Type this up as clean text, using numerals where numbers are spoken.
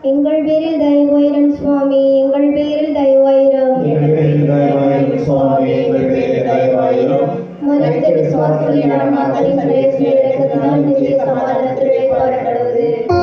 எங்கள் பேரில் தயவாயிரம் சுவாமி, எங்கள் பேரில் தயவாயிரம். மரித்த விசுவாசிகளின் ஆன்மாக்களின் பிரேயசில் இறக்கத்தினால் நித்திய சமாதானத்தில் இளைப்பாறக் கடவுது.